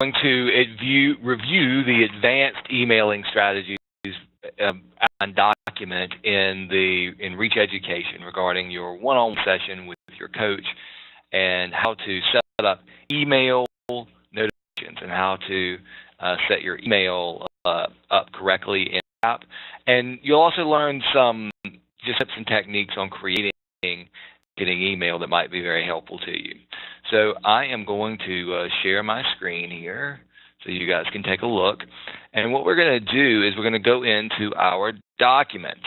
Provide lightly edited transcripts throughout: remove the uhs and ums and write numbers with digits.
going to review the advanced emailing strategies document in Reach Education regarding your one-on-one session with your coach, and how to set up email notifications and how to set your email up correctly in the app. And you'll also learn some just tips and techniques on getting email that might be very helpful to you. So I am going to share my screen here so you guys can take a look. And what we're going to do is we're going to go into our documents.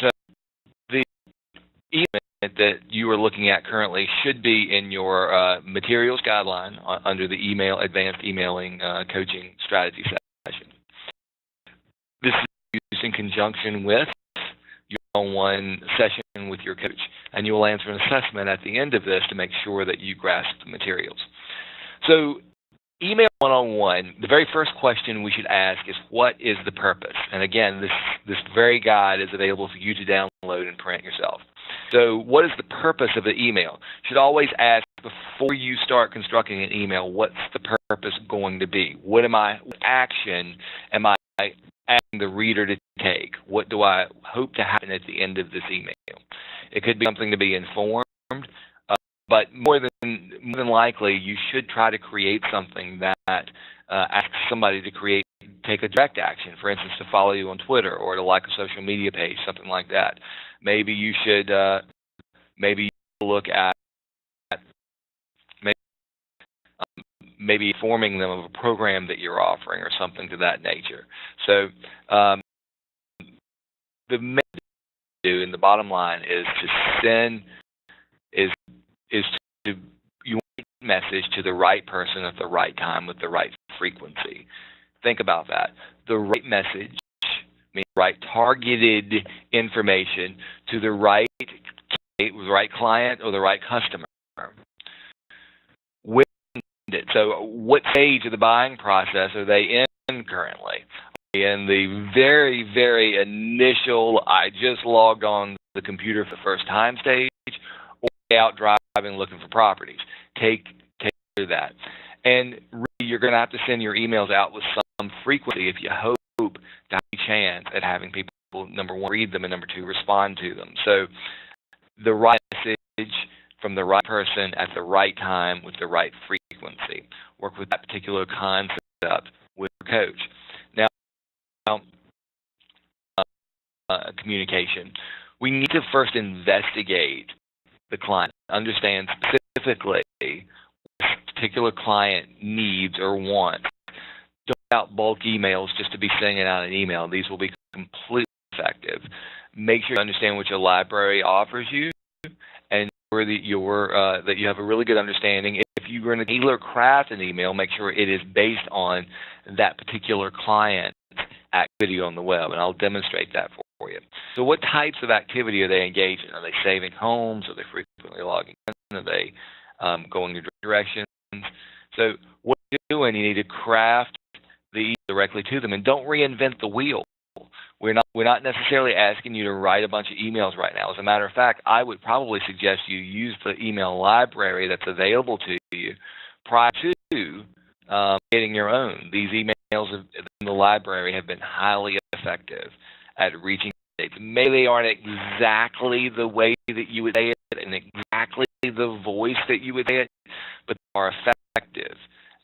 So the email that you are looking at currently should be in your materials guideline under the advanced emailing coaching strategy session. This is used in conjunction with your one-on-one session with your coach, and you will answer an assessment at the end of this to make sure that you grasp the materials. So email one-on-one, the very first question we should ask is, what is the purpose? And again, this very guide is available for you to download and print yourself. So what is the purpose of the email? You should always ask before you start constructing an email, what's the purpose going to be? What action am I asking the reader to take? What do I hope to happen at the end of this email? It could be something to be informed, but more than likely, you should try to create something that asks somebody to take a direct action. For instance, to follow you on Twitter or to like a social media page, something like that. Maybe you should look at maybe informing them of a program that you're offering or something to that nature. So the main thing to do, and the bottom line is to send you want a message to the right person at the right time with the right frequency. Think about that. The right message means right targeted information to the right client or the right customer. So what stage of the buying process are they in currently? In the very, very initial, I just logged on the computer for the first time stage, or out driving looking for properties. Take care of that. And really, you're going to have to send your emails out with some frequency if you hope to have a chance at having people, number one, read them, and number two, respond to them. So the right message from the right person at the right time with the right frequency. Work with that particular concept with your coach. Now, communication. We need to first investigate the client, understand specifically what this particular client needs or wants. Don't send out bulk emails just to be sending out an email. These will be completely effective. Make sure you understand what your library offers you, and that you have a really good understanding. If you're going to tailor craft an email, make sure it is based on that particular client's activity on the web, and I'll demonstrate that for you. So what types of activity are they engaged in? Are they saving homes? Are they frequently logging in? Are they going in directions? So what you're doing, you need to craft the email directly to them, and don't reinvent the wheel. We're not necessarily asking you to write a bunch of emails right now. As a matter of fact, I would probably suggest you use the email library that's available to you prior to getting your own. These emails in the library have been highly effective at reaching states. Maybe they aren't exactly the way that you would say it and exactly the voice that you would say it, but they are effective.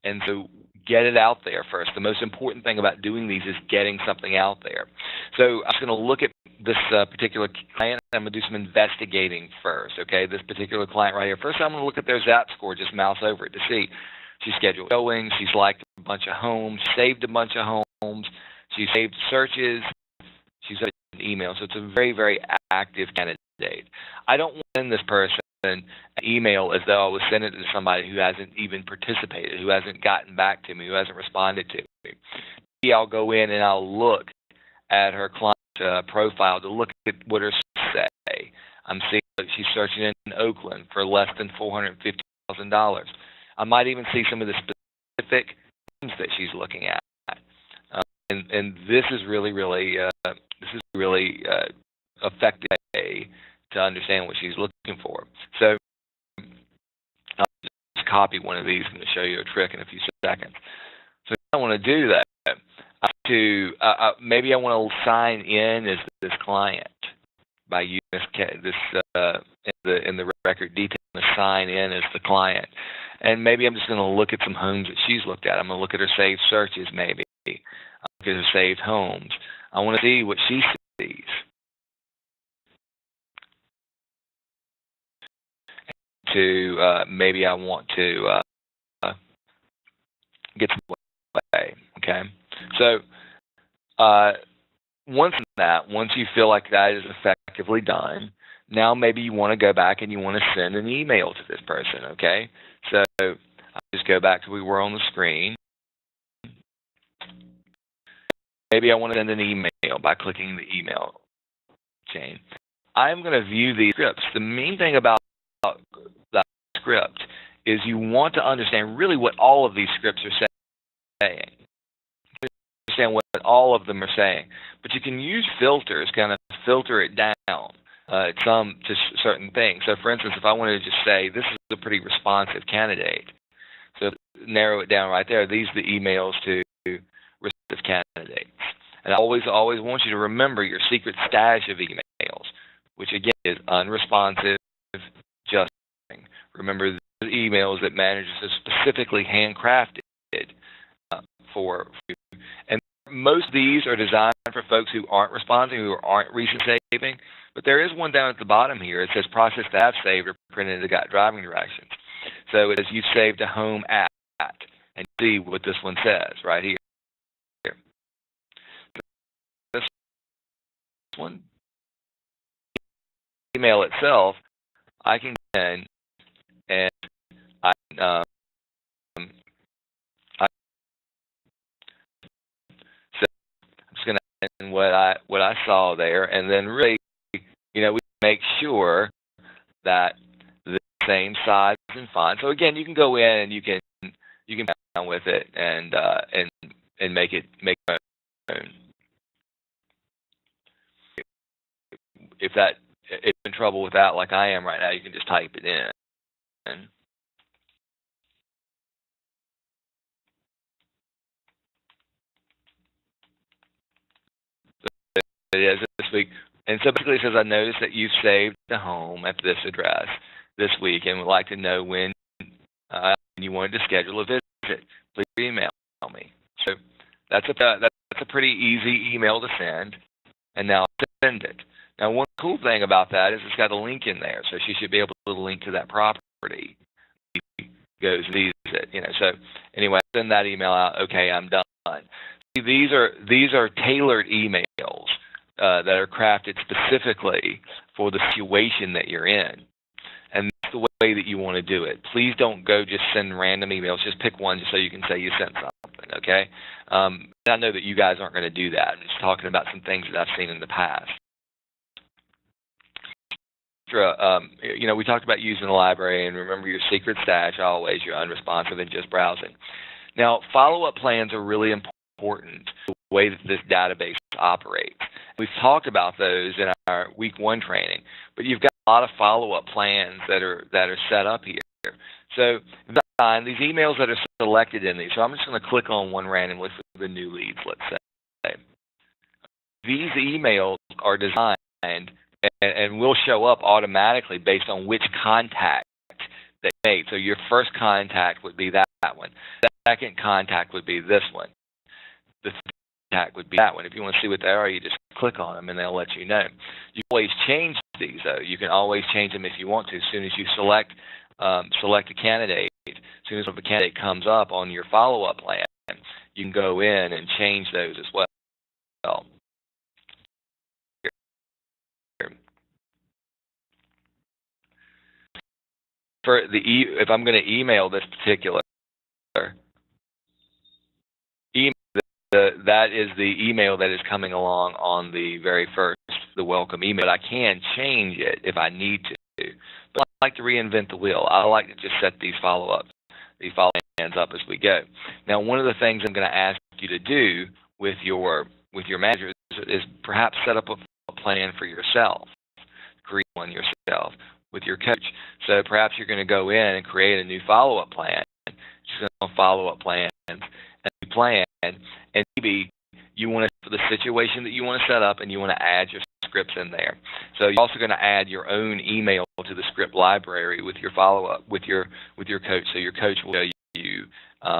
And so get it out there first. The most important thing about doing these is getting something out there. So I'm just going to look at this particular client. I'm going to do some investigating first, okay? This particular client right here. First, I'm going to look at their Zap score, just mouse over it to see. She's scheduled showings. She's liked a bunch of homes, saved a bunch of homes. She's saved searches. She's sent an email. So it's a very, very active candidate. I don't want to send this person an email as though I was sending it to somebody who hasn't even participated, who hasn't gotten back to me, who hasn't responded to me. Maybe I'll go in and I'll look at her client profile to look at what her say. I'm seeing that she's searching in Oakland for less than $450,000. I might even see some of the specific things that she's looking at. And this is really effective to understand what she's looking for. So I'll just copy one of these. I'm going to show you a trick in a few seconds. So I want to do that. Maybe I want to sign in as this client by using this in the record detail. I'm going to sign in as the client, and maybe I'm just going to look at some homes that she's looked at. I'm going to look at her saved searches. Maybe I'll look at her saved homes. I want to see what she sees. Maybe I want to get some way. Okay, so once you feel like that is effectively done, now maybe you want to go back and you want to send an email to this person. Okay, so I'll just go back to where we were on the screen. Maybe I want to send an email by clicking the email chain. I'm going to view these scripts. The main thing about that script is you want to understand really what all of these scripts are saying. Understand what all of them are saying. But you can use filters, kind of filter it down to certain things. So for instance, if I wanted to just say this is a pretty responsive candidate, so narrow it down right there, these are the emails to responsive candidates. And I always want you to remember your secret stash of emails, which again is unresponsive, just remember the emails that managers have specifically handcrafted for you. And most of these are designed for folks who aren't responding, who aren't recent saving. But there is one down at the bottom here. It says process that I've saved or printed the driving directions. So it says you've saved a home at, and see what this one says right here. This one, email itself, I can get in and so I'm just going to end what I saw there, and then really, we make sure that the same size and font. So again, you can go in and you can play around with it and make your own. If you're in trouble with that, like I am right now, you can just type it in. It is this week. And so basically it says, I noticed that you've saved the home at this address this week and would like to know when you wanted to schedule a visit. Please email me. So that's a pretty easy email to send, and now send it. Now one cool thing about that is it's got a link in there, so she should be able to link to that property. Goes and sees it, So anyway, send that email out. Okay, I'm done. See, these are tailored emails that are crafted specifically for the situation that you're in, and that's the way that you want to do it. Please don't go just send random emails. Just pick one just so you can say you sent something. Okay? I know that you guys aren't going to do that. I'm just talking about some things that I've seen in the past. We talked about using the library, and remember your secret stash always, you're unresponsive and just browsing. Now, follow-up plans are really important to the way that this database operates. We've talked about those in our week 1 training, but you've got a lot of follow-up plans that are set up here. So these emails that are selected in these, so I'm just going to click on one randomly for the new leads, let's say. These emails are designed and will show up automatically based on which contact they made. So your first contact would be that one. The second contact would be this one. The third contact would be that one. If you want to see what they are, you just click on them and they'll let you know. You can always change these, though. You can always change them if you want to. As soon as you select a candidate, as soon as a candidate comes up on your follow-up plan, you can go in and change those as well. If I'm going to email this particular email, that is the email that is coming along on the very first, the welcome email. But I can change it if I need to. But I like to reinvent the wheel. I like to just set these follow-plans up as we go. Now, one of the things I'm going to ask you to do with your managers is perhaps set up a plan for yourself. Create one yourself. with your coach. So perhaps you're going to go in and create a new follow-up plan, just a follow-up plan, a new plan, and maybe you want to, for the situation that you want to set up, and you want to add your scripts in there. So you're also going to add your own email to the script library with your follow-up with your coach, so your coach will show you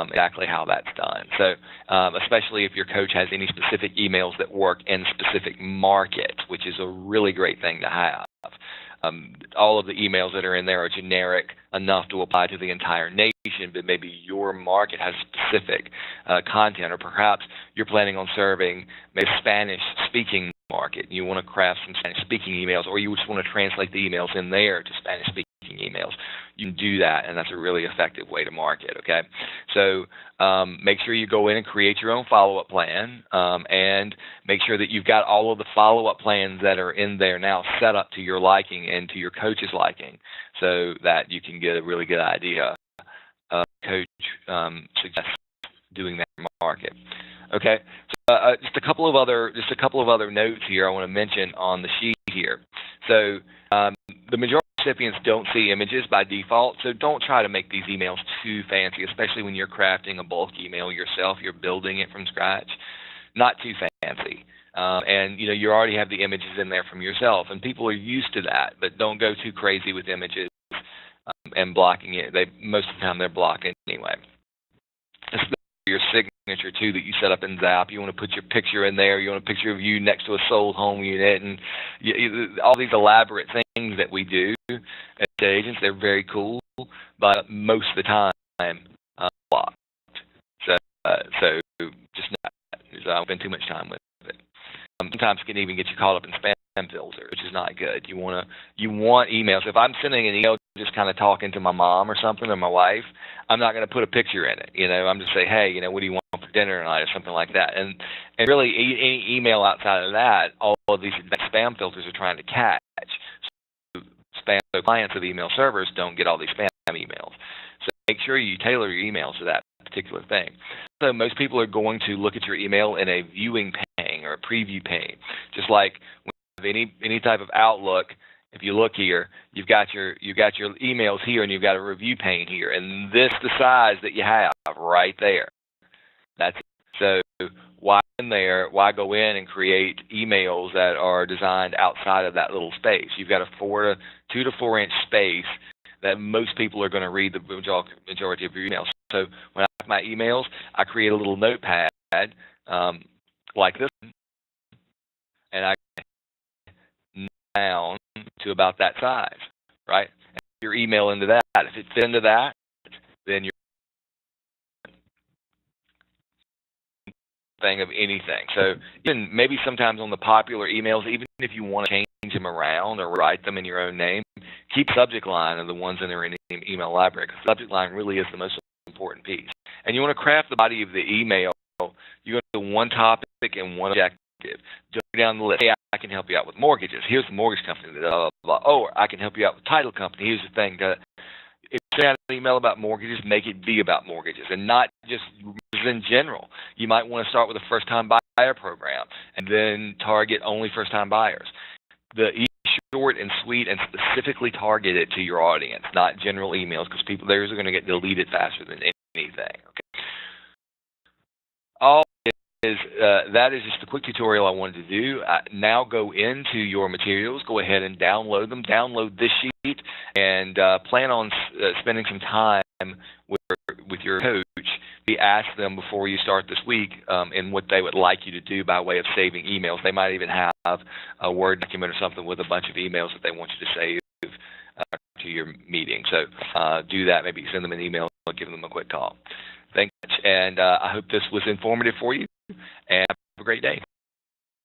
exactly how that's done. So especially if your coach has any specific emails that work in specific markets, which is a really great thing to have. All of the emails that are in there are generic enough to apply to the entire nation, but maybe your market has specific content, or perhaps you're planning on serving maybe Spanish-speaking market. You want to craft some Spanish-speaking emails, or you just want to translate the emails in there to Spanish-speaking emails. You can do that, and that's a really effective way to market, okay? So make sure you go in and create your own follow-up plan, and make sure that you've got all of the follow-up plans that are in there now set up to your liking and to your coach's liking, so that you can get a really good idea of coach suggests doing that market. Okay, so just a couple of other notes here I want to mention on the sheet here. So the majority of recipients don't see images by default, so don't try to make these emails too fancy, especially when you're crafting a bulk email yourself. You're building it from scratch. Not too fancy. And you already have the images in there from yourself, and people are used to that. But don't go too crazy with images and blocking it. Most of the time they're blocked anyway. Especially your signature too that you set up in Zap. You want to put your picture in there. You want a picture of you next to a sold home unit, and all these elaborate things that we do as agents. They're very cool, but most of the time blocked. So just not. I spend too much time with it. Sometimes it can even get you caught up in spam filter, which is not good. You want emails. If I'm sending an email just kind of talking to my mom or something, or my wife, I'm not going to put a picture in it. I'm just say, hey, what do you want for dinner tonight, or something like that. And really, any email outside of that, all of these spam filters are trying to catch. So clients of email servers don't get all these spam emails. So make sure you tailor your emails to that particular thing. So most people are going to look at your email in a viewing pane or a preview pane. Just like when you have any type of Outlook, if you look here, you've got your emails here, and you've got a review pane here, and this is the size that you have right there. That's it. So why go in and create emails that are designed outside of that little space? You've got a 2 to 4 inch space that most people are going to read the majority of your emails. So when I have my emails, I create a little notepad like this, and I down to about that size, right? And your email into that. If it fits into that, then you're thing of anything. So even maybe sometimes on the popular emails, even if you want to change them around or write them in your own name, keep subject line of the ones that are in the email library, because subject line really is the most important piece. And you want to craft the body of the email. You go to one topic and one objective. Just go down the list. Hey, I can help you out with mortgages. Here's the mortgage company. Blah, blah, blah. Oh, I can help you out with title company. Here's the thing. If you send out an email about mortgages, make it be about mortgages, and not just in general. You might want to start with a first-time buyer program and then target only first-time buyers. Short and sweet, and specifically target it to your audience, not general emails, because theirs are going to get deleted faster than anything. Okay. That is just a quick tutorial I wanted to do. Now go into your materials, go ahead and download them. Download this sheet, and plan on spending some time with your coach. Ask them before you start this week in what they would like you to do by way of saving emails. They might even have a Word document or something with a bunch of emails that they want you to save to your meeting. So do that. Maybe send them an email or give them a quick call. Thanks, and I hope this was informative for you, and have a great day.